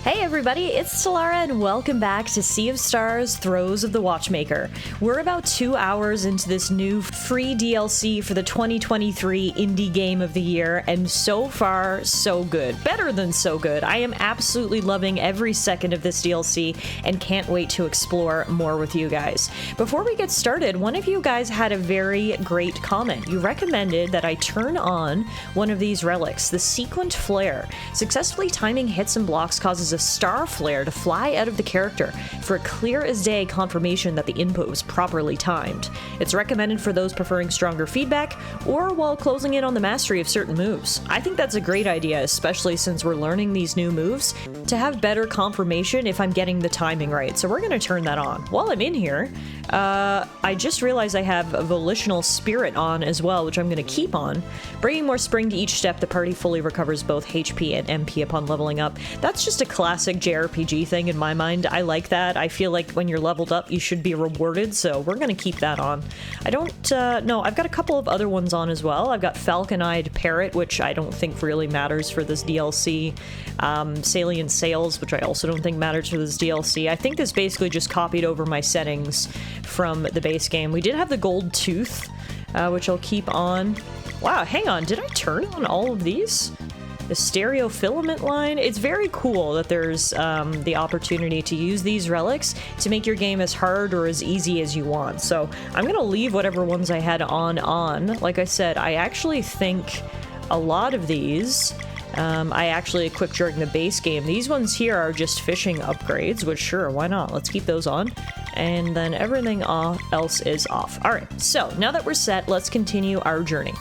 Hey everybody, it's Tallara and welcome back to Sea of Stars, Throes of the Watchmaker. We're about 2 hours into this new free DLC for the 2023 Indie Game of the Year, and so far, so good. Better than so good. I am absolutely loving every second of this DLC and can't wait to explore more with you guys. Before we get started, one of you guys had a very great comment. You recommended that I turn on one of these relics, the Sequent Flare. Successfully timing hits and blocks causes a star flare to fly out of the character for a clear as day confirmation that the input was properly timed. It's recommended for those preferring stronger feedback or while closing in on the mastery of certain moves. I think that's a great idea, especially since we're learning these new moves, to have better confirmation if I'm getting the timing right. So we're going to turn that on. While I'm in here, I just realized I have a Volitional Spirit on as well, which I'm going to keep on. Bringing more spring to each step, the party fully recovers both HP and MP upon leveling up. That's just a classic JRPG thing in my mind. I like that. I feel like when you're leveled up, you should be rewarded, so we're going to keep that on. I don't, no, I've got a couple of other ones on as well. I've got Falcon-Eyed Parrot, which I don't think really matters for this DLC. Salient Sails, which I also don't think matters for this DLC. I think this basically just copied over my settings from the base game. We did have the Gold Tooth, which I'll keep on. Wow, hang on, did I turn on all of these? The stereo filament line. It's very cool that there's the opportunity to use these relics to make your game as hard or as easy as you want. So I'm gonna leave whatever ones I had on. Like I said, I actually think a lot of these I actually equipped during the base game. These ones here are just fishing upgrades, which sure, why not? Let's keep those on. And then everything else is off. Alright, so now that we're set, let's continue our journey.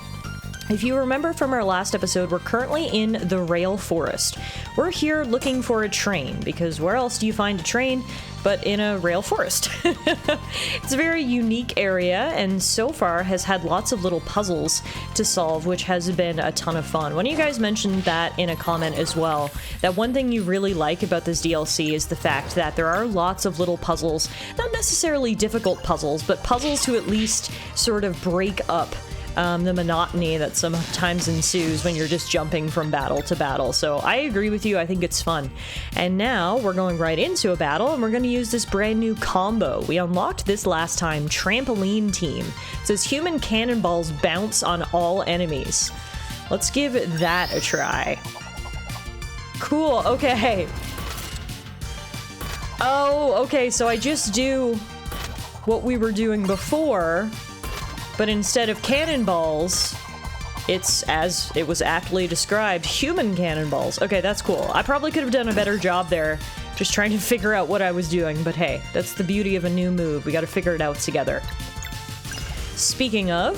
If you remember from our last episode, we're currently in the Rail Forest. We're here looking for a train, because where else do you find a train but in a rail forest? It's a very unique area, and so far has had lots of little puzzles to solve, which has been a ton of fun. One of you guys mentioned that in a comment as well, that one thing you really like about this DLC is the fact that there are lots of little puzzles, not necessarily difficult puzzles, but puzzles to at least sort of break up the monotony that sometimes ensues when you're just jumping from battle to battle. So I agree with you, I think it's fun. And now we're going right into a battle, and we're going to use this brand new combo. We unlocked this last time, Trampoline Team. It says human cannonballs bounce on all enemies. Let's give that a try. Cool, okay. Oh, okay, so I just do what we were doing before, but instead of cannonballs, it's, as it was aptly described, human cannonballs. Okay, that's cool. I probably could have done a better job there, just trying to figure out what I was doing, but hey, that's the beauty of a new move. We gotta figure it out together. Speaking of...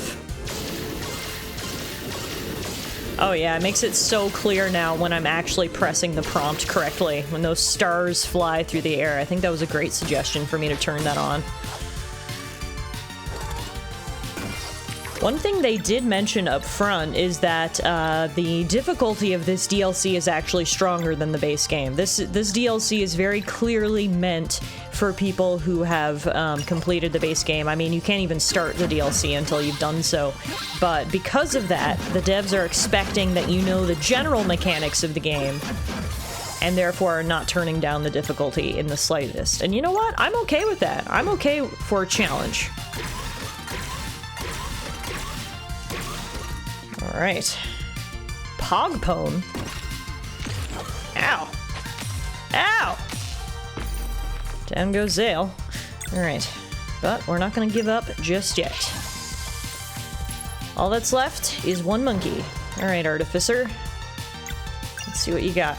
oh yeah, it makes it so clear now when I'm actually pressing the prompt correctly, when those stars fly through the air. I think that was a great suggestion for me to turn that on. One thing they did mention up front is that the difficulty of this DLC is actually stronger than the base game. This DLC is very clearly meant for people who have completed the base game. I mean, you can't even start the DLC until you've done so. But because of that, the devs are expecting that you know the general mechanics of the game, and therefore are not turning down the difficulty in the slightest. And you know what? I'm okay with that. I'm okay for a challenge. Alright. Pogpone? Ow. Ow! Down goes Zale. Alright. But we're not gonna give up just yet. All that's left is one monkey. Alright, Artificer. Let's see what you got.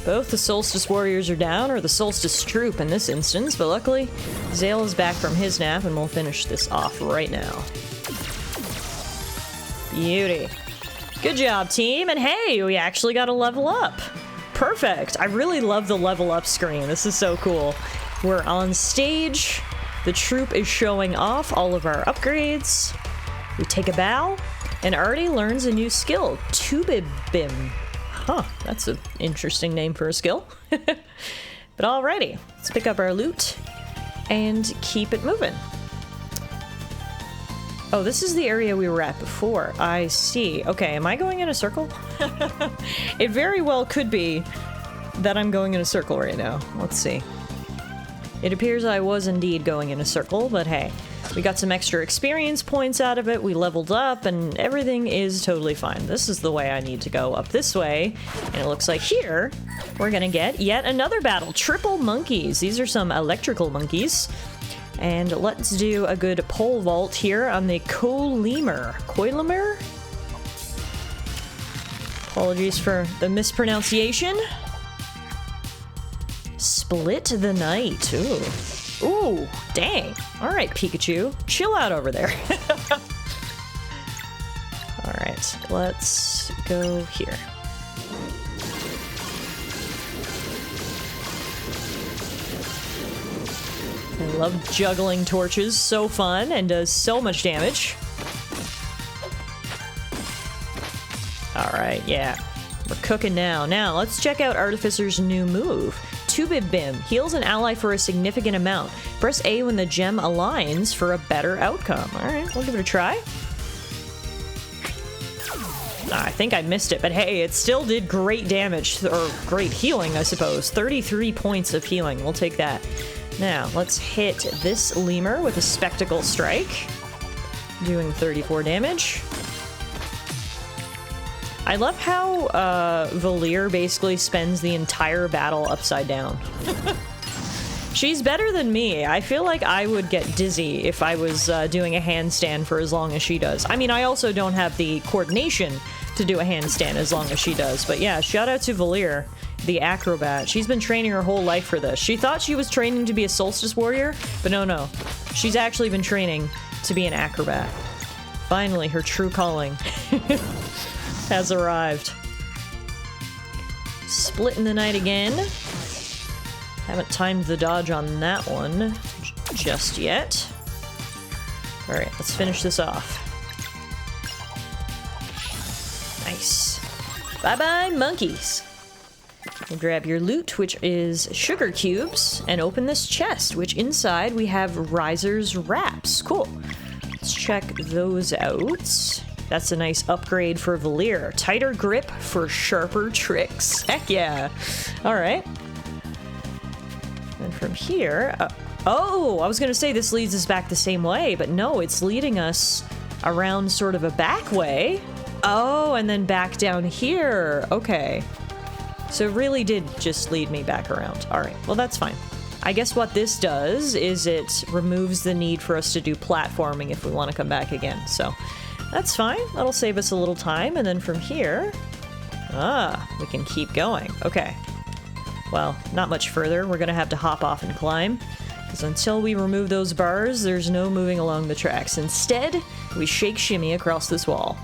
Both the Solstice Warriors are down, or the Solstice Troop in this instance, but luckily, Zale is back from his nap, and we'll finish this off right now. Beauty. Good job, team, and hey, we actually got a level up. Perfect. I really love the level up screen. This is so cool. We're on stage. The troop is showing off all of our upgrades. We take a bow, and Artie learns a new skill, Tubibim. Huh, that's an interesting name for a skill. But alrighty, let's pick up our loot and keep it moving. Oh, this is the area we were at before. I see. Okay, am I going in a circle? It very well could be that I'm going in a circle right now. Let's see. It appears I was indeed going in a circle, but hey. We got some extra experience points out of it, we leveled up, and everything is totally fine. This is the way I need to go, up this way. And it looks like here, we're gonna get yet another battle. Triple monkeys. These are some electrical monkeys. And let's do a good pole vault here on the Coilemur. Coilemur? Apologies for the mispronunciation. Split the night. Ooh. Ooh, dang. All right, Pikachu. Chill out over there. All right, let's go here. I love juggling torches. So fun and does so much damage. All right, yeah. We're cooking now. Now, let's check out Artificer's new move. Bim heals an ally for a significant amount. Press A when the gem aligns for a better outcome. Alright, we'll give it a try. I think I missed it, but hey, it still did great damage, or great healing, I suppose. 33 points of healing, we'll take that. Now, let's hit this lemur with a spectacle strike, doing 34 damage. I love how Valir basically spends the entire battle upside down. She's better than me. I feel like I would get dizzy if I was doing a handstand for as long as she does. I mean, I also don't have the coordination to do a handstand as long as she does. But yeah, shout out to Valir, the acrobat. She's been training her whole life for this. She thought she was training to be a solstice warrior, but no. She's actually been training to be an acrobat. Finally, her true calling has arrived. Splitting the night again. Haven't timed the dodge on that one just yet. Alright, let's finish this off. Nice. Bye-bye, monkeys. We'll grab your loot, which is sugar cubes, and open this chest, which inside we have Riser's wraps. Cool. Let's check those out. That's a nice upgrade for Valir. Tighter grip for sharper tricks. Heck yeah. All right. And from here... oh, I was going to say this leads us back the same way, but no, it's leading us around sort of a back way. Oh, and then back down here. Okay. So it really did just lead me back around. All right, well, that's fine. I guess what this does is it removes the need for us to do platforming if we want to come back again. So... that's fine. That'll save us a little time. And then from here... we can keep going. Okay. Well, not much further. We're gonna have to hop off and climb. Because until we remove those bars, there's no moving along the tracks. Instead, we shake shimmy across this wall.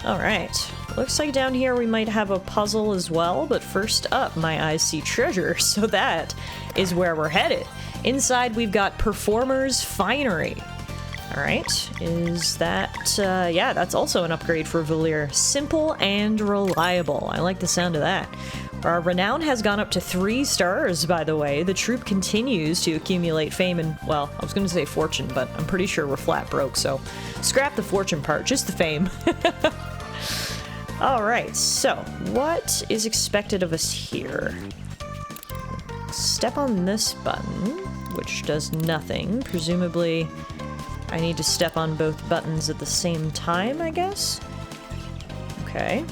Alright. Looks like down here we might have a puzzle as well. But first up, my eyes see treasure. So that is where we're headed. Inside, we've got Performer's Finery. Alright, is that, yeah, that's also an upgrade for Valir. Simple and reliable. I like the sound of that. Our renown has gone up to 3 stars, by the way. The troop continues to accumulate fame and, well, I was going to say fortune, but I'm pretty sure we're flat broke, so scrap the fortune part, just the fame. Alright, so what is expected of us here? Step on this button, which does nothing. Presumably... I need to step on both buttons at the same time, I guess? Okay.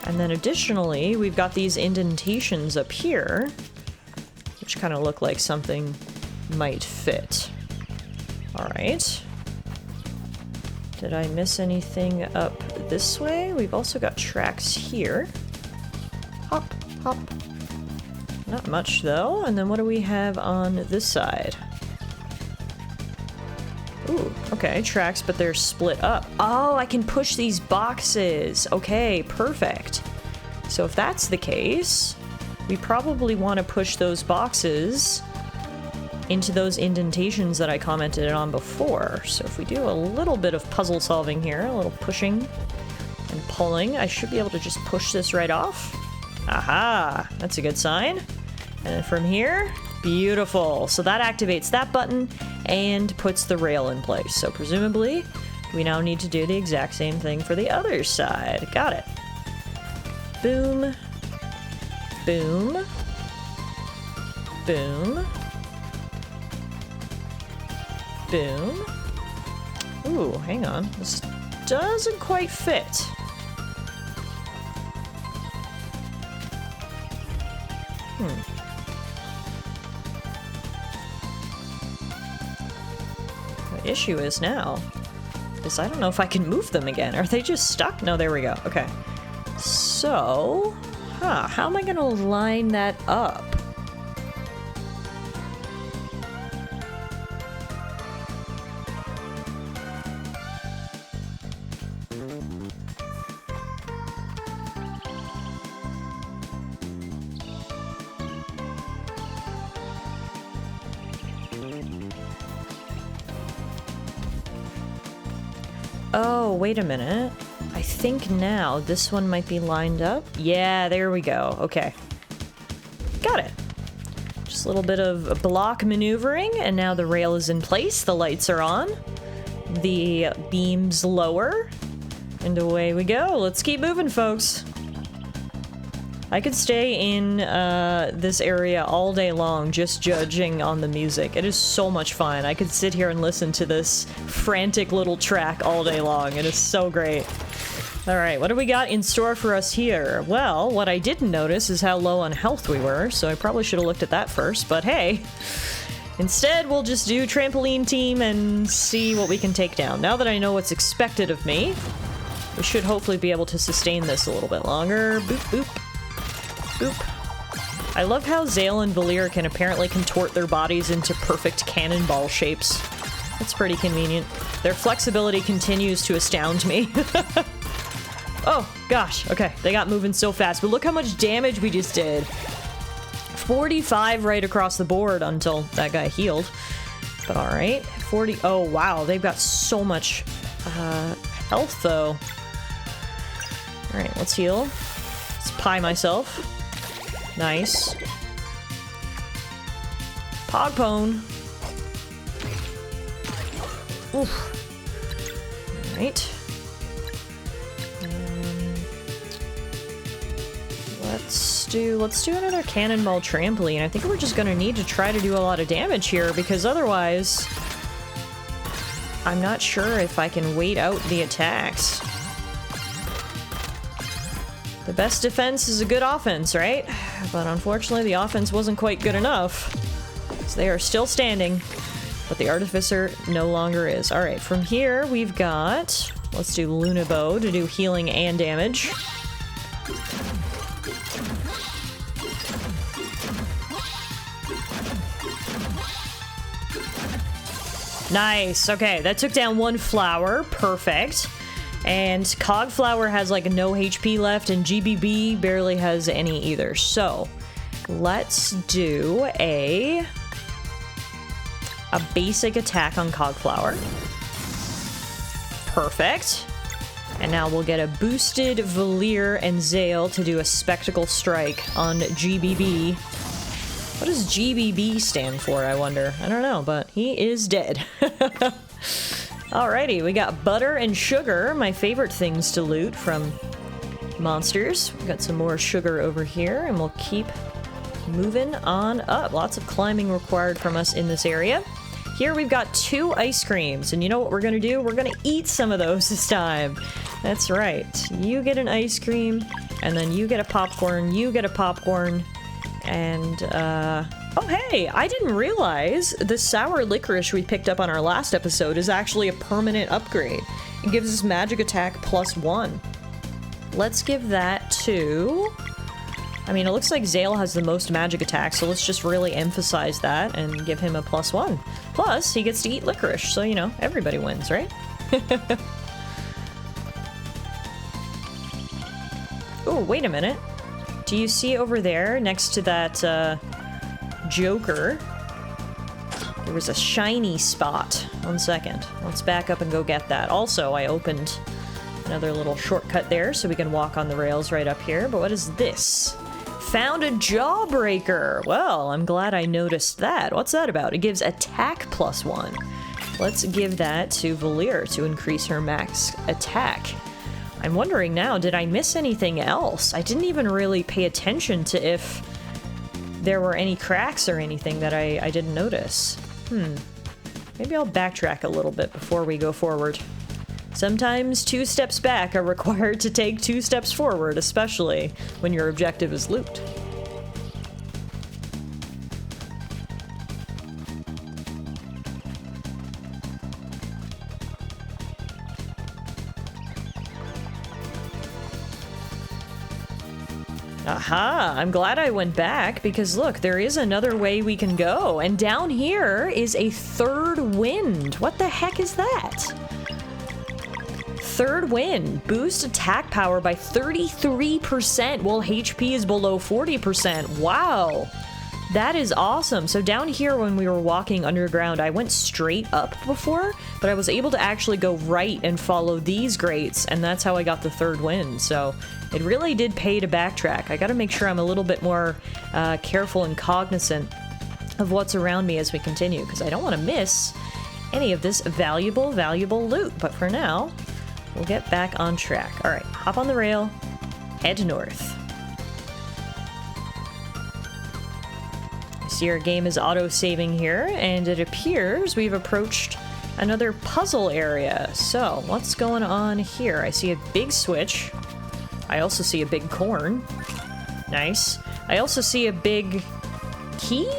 And then additionally, we've got these indentations up here, which kind of look like something might fit. Alright. Did I miss anything up this way? We've also got tracks here. Hop, hop. Not much, though. And then what do we have on this side? Ooh, okay, tracks, but they're split up. Oh, I can push these boxes. Okay, perfect. So if that's the case, we probably want to push those boxes into those indentations that I commented on before. So if we do a little bit of puzzle solving here, a little pushing and pulling, I should be able to just push this right off. Aha! That's a good sign. And then from here, Beautiful. So that activates that button and puts the rail in place. So presumably, we now need to do the exact same thing for the other side. Got it. Boom. Boom. Boom. Boom. Ooh, hang on. This doesn't quite fit. The issue is now is I don't know if I can move them again. Are they just stuck? No, there we go. Okay. So, how am I gonna line that up? Oh, wait a minute. I think now this one might be lined up. Yeah, there we go. Okay. Got it. Just a little bit of block maneuvering, and now the rail is in place. The lights are on. The beams lower. And away we go. Let's keep moving, folks. I could stay in this area all day long just judging on the music. It is so much fun. I could sit here and listen to this frantic little track all day long. It is so great. Alright, what do we got in store for us here? Well, what I didn't notice is how low on health we were, so I probably should have looked at that first, but hey. Instead, we'll just do trampoline team and see what we can take down. Now that I know what's expected of me, we should hopefully be able to sustain this a little bit longer. Boop, boop. Boop. I love how Zale and Valir can apparently contort their bodies into perfect cannonball shapes. That's pretty convenient. Their flexibility continues to astound me. Oh, gosh. Okay, they got moving so fast. But look how much damage we just did. 45 right across the board until that guy healed. But alright. 40. Oh, wow. They've got so much health, though. Alright, let's heal. Let's pie myself. Nice. Pogpone. Oof. Alright. Let's do another cannonball trampoline. I think we're just gonna need to try to do a lot of damage here, because otherwise I'm not sure if I can wait out the attacks. The best defense is a good offense, right? But unfortunately, the offense wasn't quite good enough. So they are still standing, but the Artificer no longer is. Alright, from here we've got... Let's do Lunabow to do healing and damage. Nice, okay, that took down one flower. Perfect. And Cogflower has like no HP left, and GBB barely has any either. So, let's do a basic attack on Cogflower. Perfect. And now we'll get a boosted Valir and Zale to do a Spectacle Strike on GBB. What does GBB stand for, I wonder? I don't know, but he is dead. Alrighty, we got butter and sugar, my favorite things to loot from monsters. We got some more sugar over here, and we'll keep moving on up. Lots of climbing required from us in this area. Here we've got 2 ice creams, and you know what we're gonna do? We're gonna eat some of those this time. That's right. You get an ice cream, and then you get a popcorn, you get a popcorn, and, oh hey, I didn't realize the sour licorice we picked up on our last episode is actually a permanent upgrade. It gives us magic attack +1. Let's give that to... I mean, it looks like Zale has the most magic attack, so let's just really emphasize that and give him a +1. Plus, he gets to eat licorice, so, you know, everybody wins, right? Oh, wait a minute. Do you see over there, next to that, Joker, there was a shiny spot. 1 second. Let's back up and go get that. Also, I opened another little shortcut there so we can walk on the rails right up here. But what is this? Found a jawbreaker. Well, I'm glad I noticed that. What's that about? It gives attack +1. Let's give that to Valir to increase her max attack. I'm wondering now, did I miss anything else? I didn't even really pay attention to if there were any cracks or anything that I didn't notice. Maybe I'll backtrack a little bit before we go forward. Sometimes 2 steps back are required to take 2 steps forward, especially when your objective is loot. Aha, I'm glad I went back because look, there is another way we can go. And down here is a third wind. What the heck is that? Third wind. Boost attack power by 33% while HP is below 40%. Wow. That is awesome. So down here when we were walking underground, I went straight up before, but I was able to actually go right and follow these grates, and that's how I got the third wind. So it really did pay to backtrack. I gotta make sure I'm a little bit more careful and cognizant of what's around me as we continue, because I don't want to miss any of this valuable loot. But for now, we'll get back on track. All right, hop on the rail, head north. See, our game is auto-saving here, and it appears we've approached another puzzle area. So, what's going on here? I see a big switch. I also see a big corn. Nice. I also see a big key?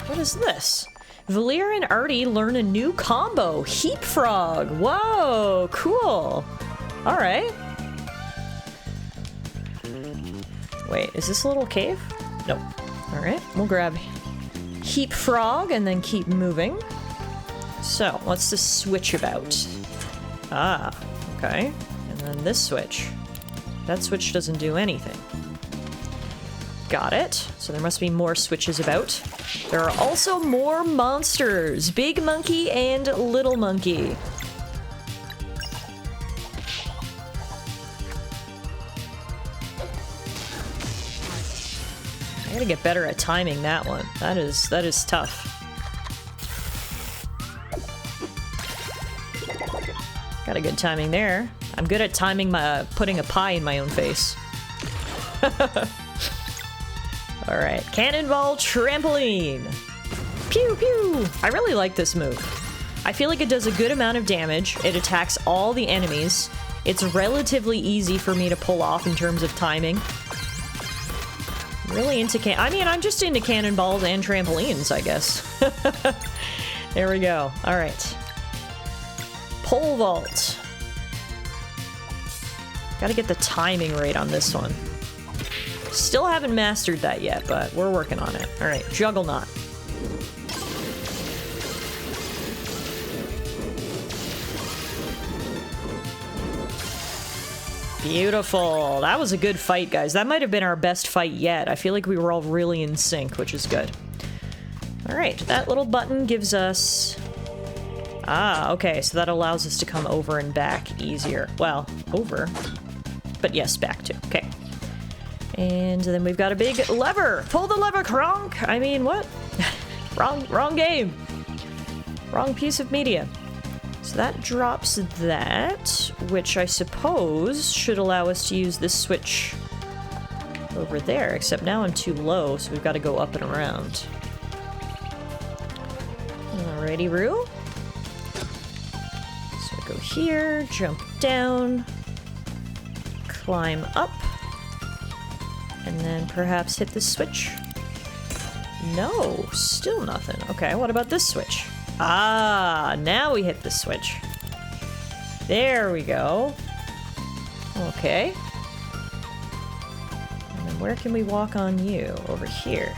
What is this? Valir and Artie learn a new combo. Heap Frog. Whoa, cool. All right. Wait, is this a little cave? Nope. All right, we'll grab Heap Frog and then keep moving. So, what's this switch about? Ah, okay. And then this switch. That switch doesn't do anything. Got it. So there must be more switches about. There are also more monsters. Big monkey and little monkey. I gotta get better at timing that one. That is tough. Got a good timing there. I'm good at timing putting a pie in my own face. Alright, cannonball trampoline. Pew pew! I really like this move. I feel like it does a good amount of damage. It attacks all the enemies. It's relatively easy for me to pull off in terms of timing. Really into I'm just into cannonballs and trampolines, I guess. There we go. Alright. Pole vault. Gotta get the timing right on this one. Still haven't mastered that yet, but we're working on it. Alright, Juggernaut. Beautiful. That was a good fight, guys. That might have been our best fight yet. I feel like we were all really in sync, which is good. Alright, that little button gives us... Ah, okay, so that allows us to come over and back easier. Well, over. But yes, back too. Okay. And then we've got a big lever. Pull the lever, Kronk! I mean, what? Wrong game. Wrong piece of media. So that drops that, which I suppose should allow us to use this switch over there, except now I'm too low, so we've got to go up and around. Alrighty, Roo. So go here, jump down, climb up, and then perhaps hit the switch. No, still nothing. Okay, what about this switch? Ah, now we hit the switch. There we go. Okay. And then where can we walk on you? Over here.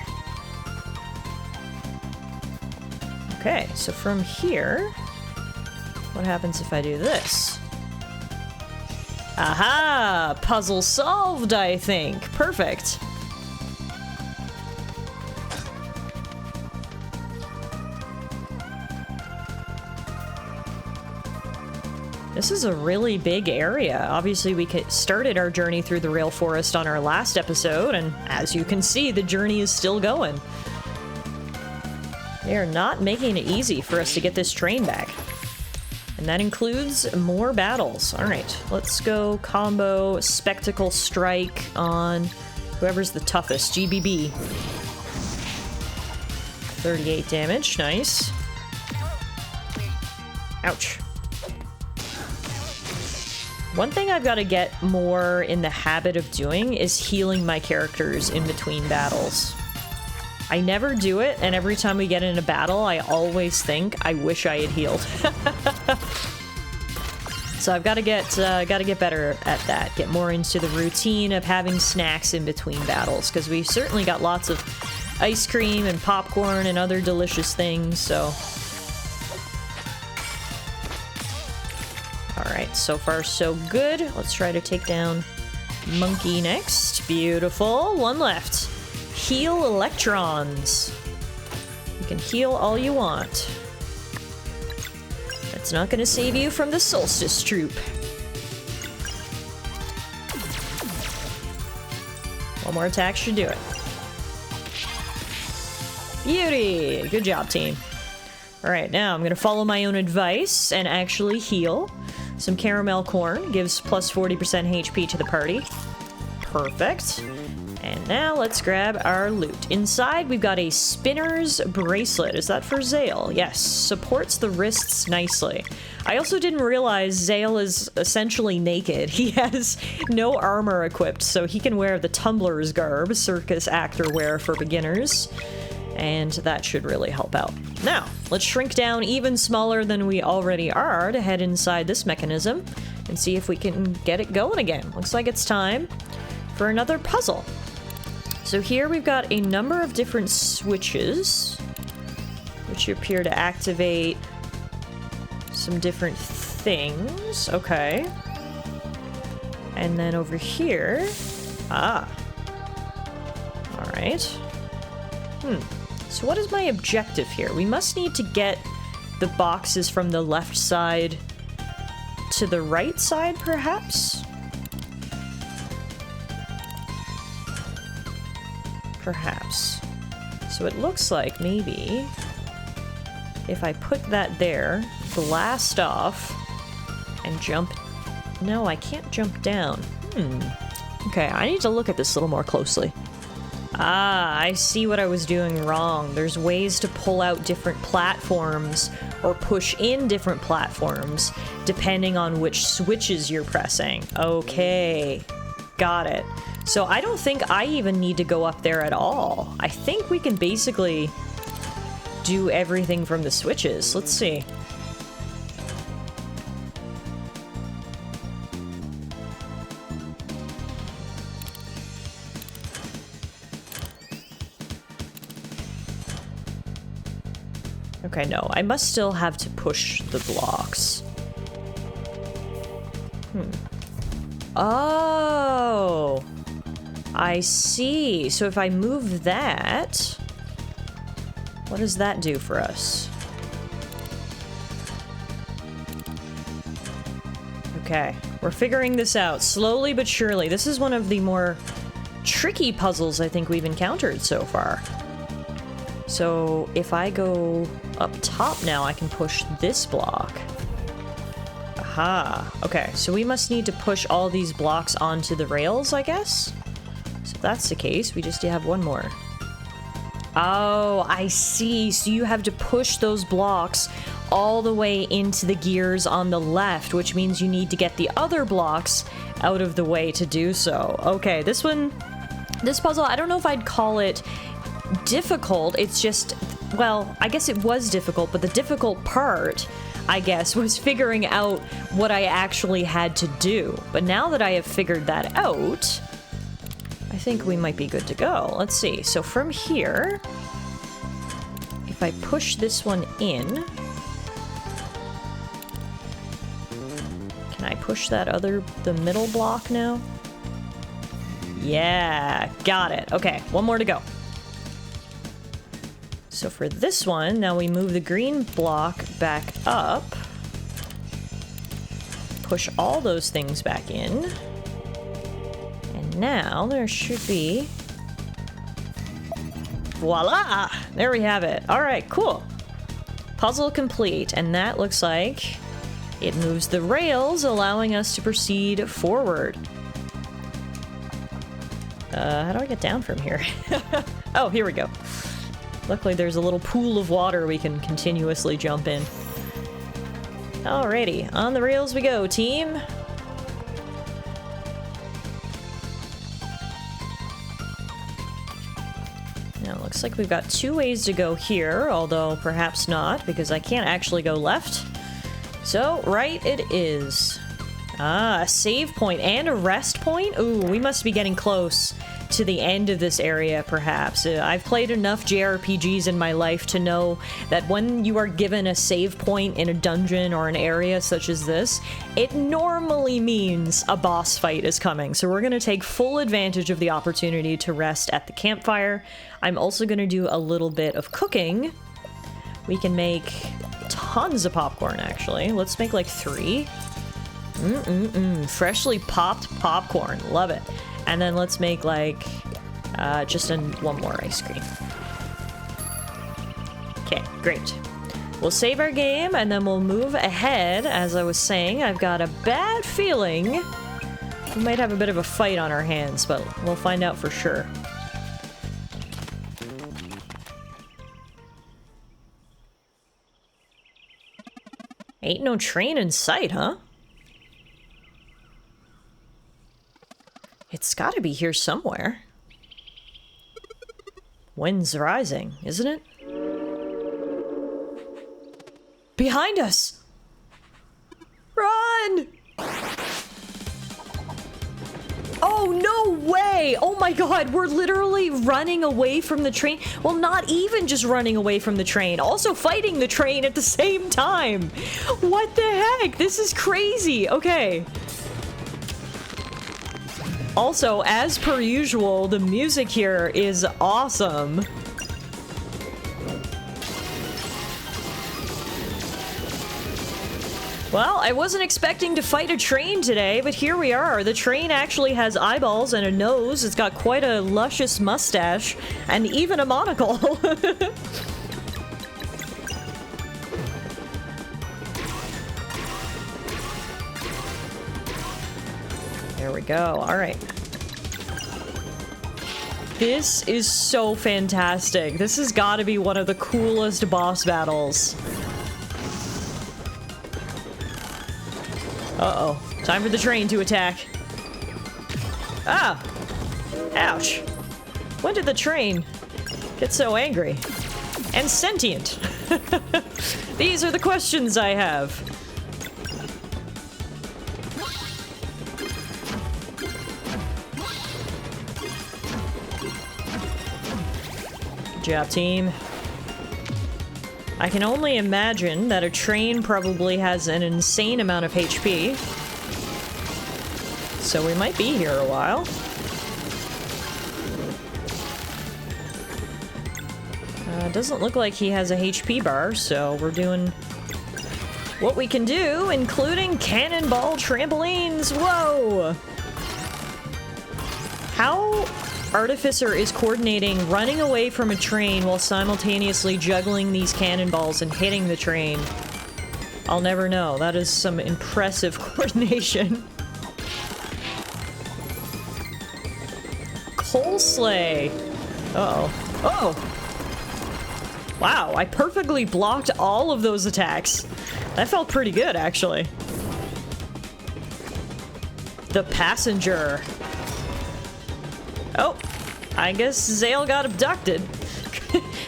Okay, so from here, what happens if I do this? Aha! Puzzle solved, I think. Perfect. This is a really big area. Obviously, we started our journey through the Rail Forest on our last episode, and as you can see, the journey is still going. They are not making it easy for us to get this train back. And that includes more battles. Alright, let's go combo Spectacle Strike on whoever's the toughest. GBB. 38 damage, nice. Ouch. One thing I've got to get more in the habit of doing is healing my characters in between battles. I never do it, and every time we get in a battle, I always think, I wish I had healed. So I've got to get better at that. Get more into the routine of having snacks in between battles, because we certainly got lots of ice cream and popcorn and other delicious things, so... Alright, so far so good. Let's try to take down Monkey next. Beautiful. One left. Heal electrons. You can heal all you want. That's not going to save you from the Solstice Troop. One more attack should do it. Beauty! Good job, team. Alright, now I'm going to follow my own advice and actually heal. Some caramel corn gives plus 40% HP to the party. Perfect. And now let's grab our loot. Inside, we've got a spinner's bracelet. Is that for Zale? Yes. Supports the wrists nicely. I also didn't realize Zale is essentially naked. He has no armor equipped, so he can wear the tumbler's garb, circus actor wear for beginners. And that should really help out. Now, let's shrink down even smaller than we already are to head inside this mechanism and see if we can get it going again. Looks like it's time for another puzzle. So here we've got a number of different switches, which appear to activate some different things. Okay. And then over here... Ah. Alright. So what is my objective here? We must need to get the boxes from the left side to the right side, perhaps? Perhaps. So it looks like maybe if I put that there, blast off, and jump... No, I can't jump down. Okay, I need to look at this a little more closely. Ah, I see what I was doing wrong. There's ways to pull out different platforms or push in different platforms depending on which switches you're pressing. Okay, got it. So I don't think I even need to go up there at all. I think we can basically do everything from the switches. Let's see. Okay, no, I must still have to push the blocks. Oh, I see. So if I move that, what does that do for us? Okay, we're figuring this out slowly but surely. This is one of the more tricky puzzles I think we've encountered so far. So if I go up top now, I can push this block. Aha. Okay, so we must need to push all these blocks onto the rails, I guess? So if that's the case, we just have one more. Oh, I see. So you have to push those blocks all the way into the gears on the left, which means you need to get the other blocks out of the way to do so. Okay, this puzzle, I don't know if I'd call it difficult. It's just, well, I guess it was difficult, but the difficult part, I guess, was figuring out what I actually had to do. But now that I have figured that out, I think we might be good to go. Let's see. So from here, if I push this one in, can I push the middle block now? Yeah, got it. Okay, one more to go. So for this one, now we move the green block back up. push all those things back in. And now there should be... Voila! There we have it. All right, cool. Puzzle complete, and that looks like it moves the rails, allowing us to proceed forward. How do I get down from here? Oh, here we go. Luckily, there's a little pool of water we can continuously jump in. Alrighty, on the rails we go, team. Now, it looks like we've got 2 ways to go here, although perhaps not, because I can't actually go left. So, right it is. Ah, a save point and a rest point? Ooh, we must be getting close to the end of this area, perhaps. I've played enough JRPGs in my life to know that when you are given a save point in a dungeon or an area such as this, it normally means a boss fight is coming. So we're going to take full advantage of the opportunity to rest at the campfire. I'm also going to do a little bit of cooking. We can make tons of popcorn, actually. Let's make like 3. Freshly popped popcorn. Love it. And then let's make like just one more ice cream. Okay, great. We'll save our game and then we'll move ahead. As I was saying, I've got a bad feeling we might have a bit of a fight on our hands, but we'll find out for sure. Ain't no train in sight, huh? It's gotta be here somewhere. Wind's rising, isn't it? Behind us! Run! Oh, no way! Oh my god, we're literally running away from the train. Well, not even just running away from the train, also fighting the train at the same time. What the heck? This is crazy. Okay. Also, as per usual, the music here is awesome. Well, I wasn't expecting to fight a train today, but here we are. The train actually has eyeballs and a nose. It's got quite a luscious mustache and even a monocle. There we go. All right. This is so fantastic. This has got to be one of the coolest boss battles. Uh-oh. Time for the train to attack. Ah! Ouch. When did the train get so angry? And sentient? These are the questions I have. Good job, team. I can only imagine that a train probably has an insane amount of HP. So we might be here a while. Doesn't look like he has a HP bar, so we're doing what we can do, including cannonball trampolines. Whoa! How Artificer is coordinating running away from a train while simultaneously juggling these cannonballs and hitting the train. I'll never know. That is some impressive coordination. Coal sleigh. Uh-oh. Oh! Wow, I perfectly blocked all of those attacks. That felt pretty good, actually. The passenger. Oh, I guess Zale got abducted.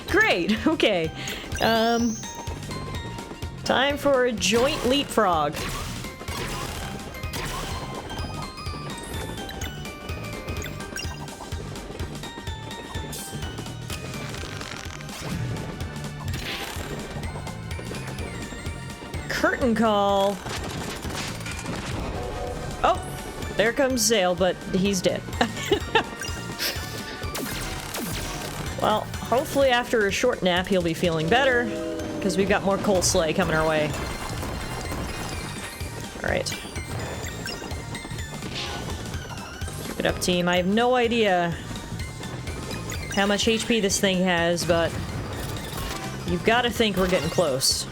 Great, okay. Time for a joint leapfrog. Curtain call. Oh, there comes Zale, but he's dead. Well, hopefully after a short nap he'll be feeling better, because we've got more coal sleigh coming our way. Alright. Get up, team. I have no idea how much HP this thing has, but you've got to think we're getting close.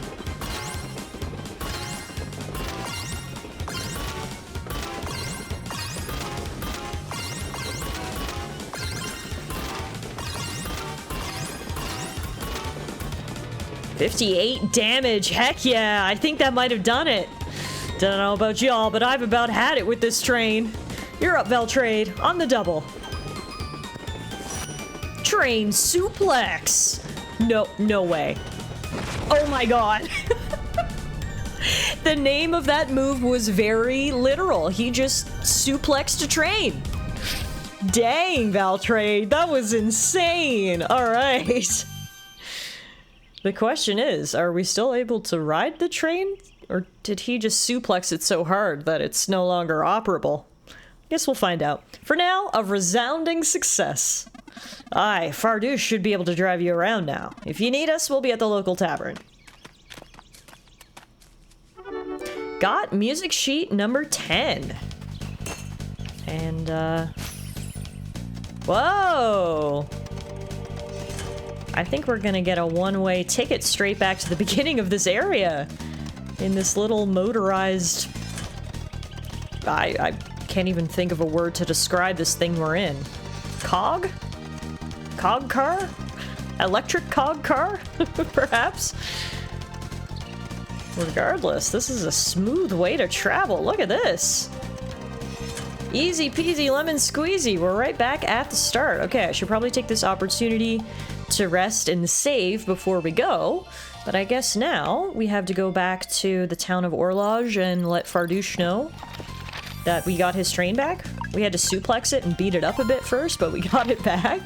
$58 damage. Heck yeah, I think that might have done it. Don't know about y'all, but I've about had it with this train. You're up, Veltrade, on the double. Train suplex. No way. Oh my god. The name of that move was very literal. He just suplexed a train. Dang, Veltrade, that was insane. All right. The question is, are we still able to ride the train? Or did he just suplex it so hard that it's no longer operable? Guess we'll find out. For now, a resounding success. Aye, Fardouche should be able to drive you around now. If you need us, we'll be at the local tavern. Got music sheet number 10. And, whoa! I think we're gonna get a one-way ticket straight back to the beginning of this area. In this little motorized... I can't even think of a word to describe this thing we're in. Cog? Cog car? Electric cog car? Perhaps? Regardless, this is a smooth way to travel. Look at this. Easy peasy lemon squeezy. We're right back at the start. Okay, I should probably take this opportunity to rest and save before we go. But I guess now we have to go back to the town of Horloge and let Fardouche know that we got his train back. We had to suplex it and beat it up a bit first, but we got it back.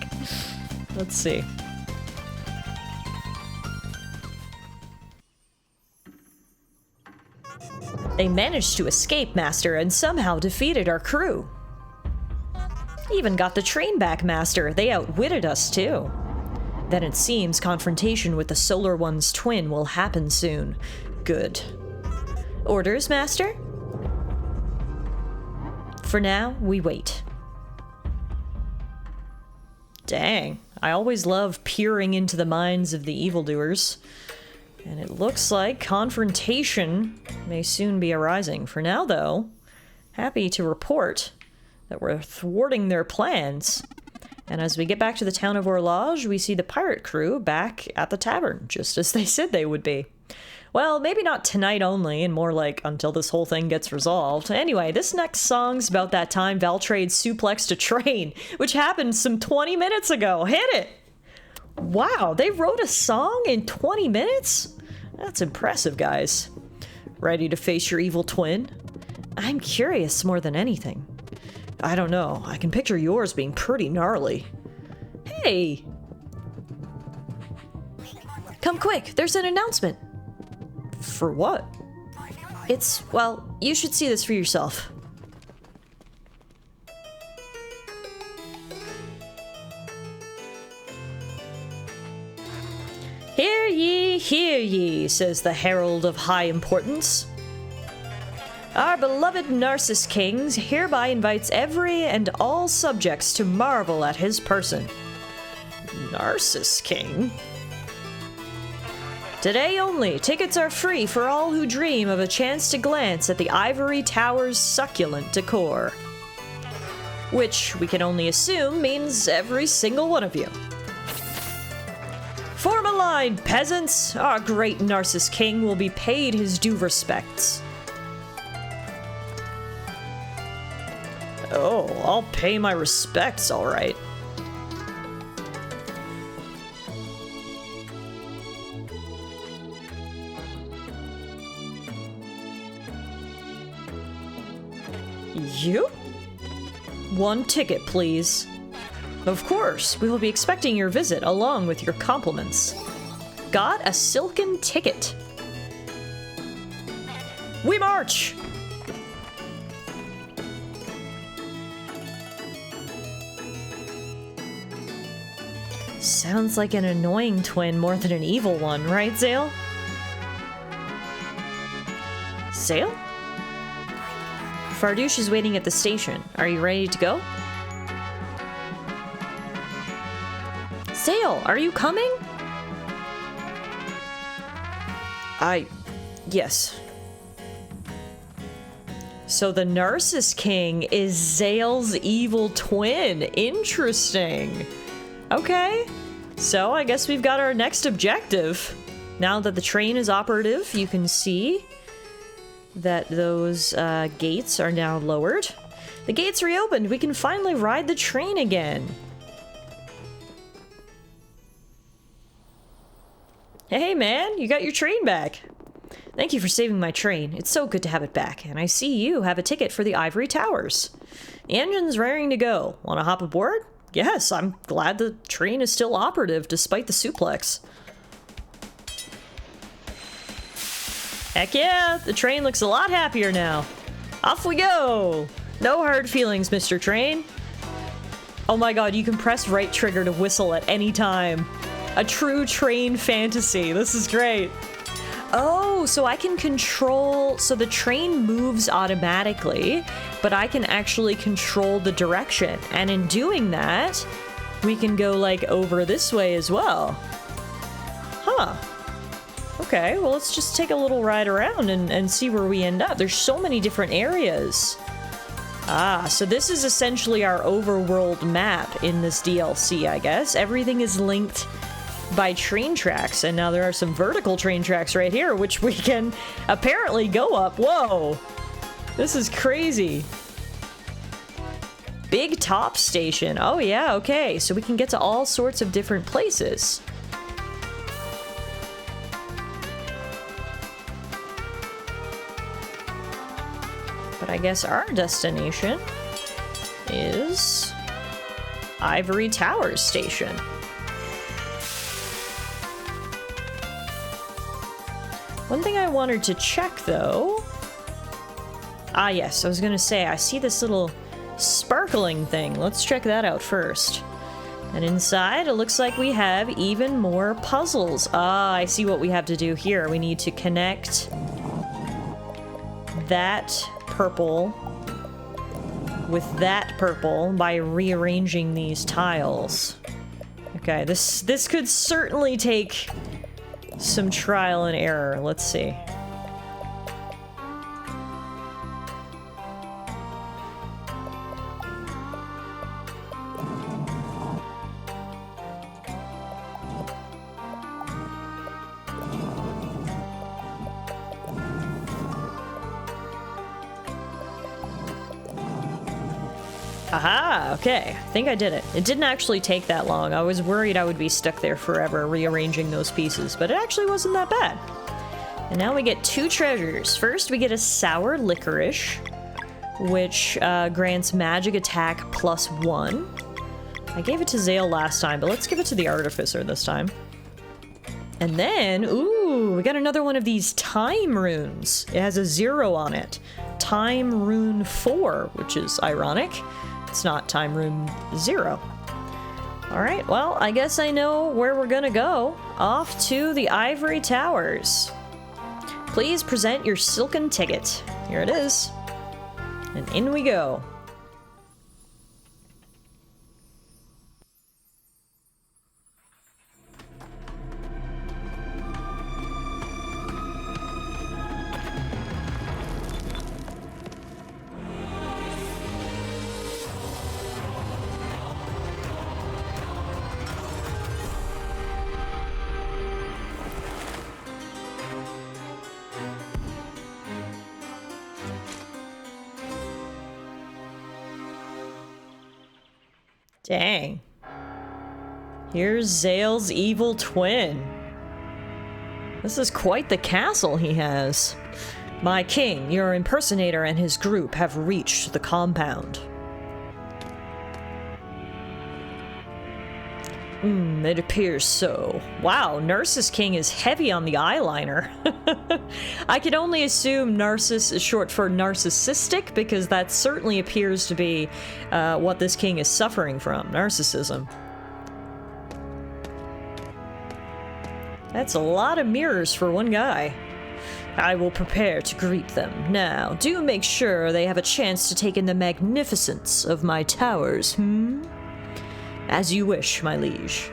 Let's see. They managed to escape, Master, and somehow defeated our crew. Even got the train back, Master. They outwitted us, too. Then it seems confrontation with the Solar One's twin will happen soon. Good. Orders, Master? For now, we wait. Dang. I always love peering into the minds of the evildoers. And it looks like confrontation may soon be arising. For now, though, happy to report that we're thwarting their plans. And as we get back to the town of Horloge, we see the pirate crew back at the tavern, just as they said they would be. Well, maybe not tonight only, and more like until this whole thing gets resolved. Anyway, this next song's about that time Veltrade suplexed a train, which happened some 20 minutes ago. Hit it! Wow, they wrote a song in 20 minutes? That's impressive, guys. Ready to face your evil twin? I'm curious more than anything. I don't know, I can picture yours being pretty gnarly. Hey! Come quick, there's an announcement. For what? It's, well, you should see this for yourself. Hear ye, says the herald of high importance. Our beloved Narcissus King hereby invites every and all subjects to marvel at his person. Narcissus King? Today only, tickets are free for all who dream of a chance to glance at the Ivory Tower's succulent decor. Which we can only assume means every single one of you. Form a line, peasants! Our great Narcissus King will be paid his due respects. Oh, I'll pay my respects, all right. You? One ticket, please. Of course, we will be expecting your visit along with your compliments. Got a silken ticket. We march! Sounds like an annoying twin more than an evil one, right, Zale? Zale? Fardouche is waiting at the station. Are you ready to go? Zale, are you coming? Yes. So the Narcissus King is Zale's evil twin. Interesting. Okay. So I guess we've got our next objective. Now that the train is operative, you can see that those gates are now lowered. The gates reopened. We can finally ride the train again. Hey man, you got your train back. Thank you for saving my train. It's so good to have it back. And I see you have a ticket for the Ivory Towers. The engine's raring to go. Want to hop aboard? Yes, I'm glad the train is still operative despite the suplex. Heck yeah, the train looks a lot happier now. Off we go! No hard feelings, Mr. Train. Oh my god, you can press right trigger to whistle at any time. A true train fantasy. This is great. Oh, so I can control... So the train moves automatically, but I can actually control the direction. And in doing that, we can go, like, over this way as well. Huh. Okay, well, let's just take a little ride around and see where we end up. There's so many different areas. Ah, so this is essentially our overworld map in this DLC, I guess. Everything is linked by train tracks, and now there are some vertical train tracks right here, which we can apparently go up. Whoa! This is crazy. Big Top Station. Oh yeah, okay. So we can get to all sorts of different places. But I guess our destination is Ivory Towers Station. One thing I wanted to check, though... Ah, yes, I was gonna say, I see this little sparkling thing. Let's check that out first. And inside, it looks like we have even more puzzles. Ah, I see what we have to do here. We need to connect that purple with that purple by rearranging these tiles. Okay, this could certainly take some trial and error. Let's see. Aha! Okay, I think I did it. It didn't actually take that long. I was worried I would be stuck there forever rearranging those pieces, but it actually wasn't that bad. And now we get 2 treasures. First, we get a sour licorice, which grants magic attack +1. I gave it to Zale last time, but let's give it to the Artificer this time. And then, ooh, we got another one of these time runes. It has a 0 on it. Time rune 4, which is ironic. It's not time rune 0. Alright, well, I guess I know where we're gonna go. Off to the Ivory Towers. Please present your silken ticket. Here it is. And in we go. Dang. Here's Zale's evil twin. This is quite the castle he has. My king, your impersonator and his group have reached the compound. It appears so. Wow, Narcissus King is heavy on the eyeliner. I can only assume Narcissus is short for narcissistic, because that certainly appears to be what this king is suffering from, narcissism. That's a lot of mirrors for one guy. I will prepare to greet them. Now, do make sure they have a chance to take in the magnificence of my towers, As you wish, my liege.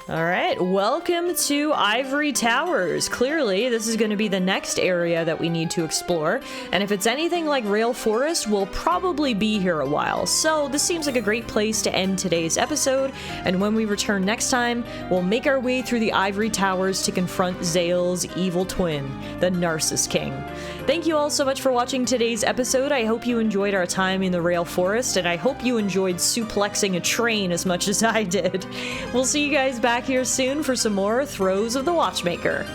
Alright, welcome to Ivory Towers. Clearly, this is going to be the next area that we need to explore, and if it's anything like Rail Forest, we'll probably be here a while. So this seems like a great place to end today's episode, and when we return next time, we'll make our way through the Ivory Towers to confront Zale's evil twin, the Narcissus King. Thank you all so much for watching today's episode. I hope you enjoyed our time in the Rail Forest, and I hope you enjoyed suplexing a train as much as I did. We'll see you guys back here soon for some more Throes of the Watchmaker.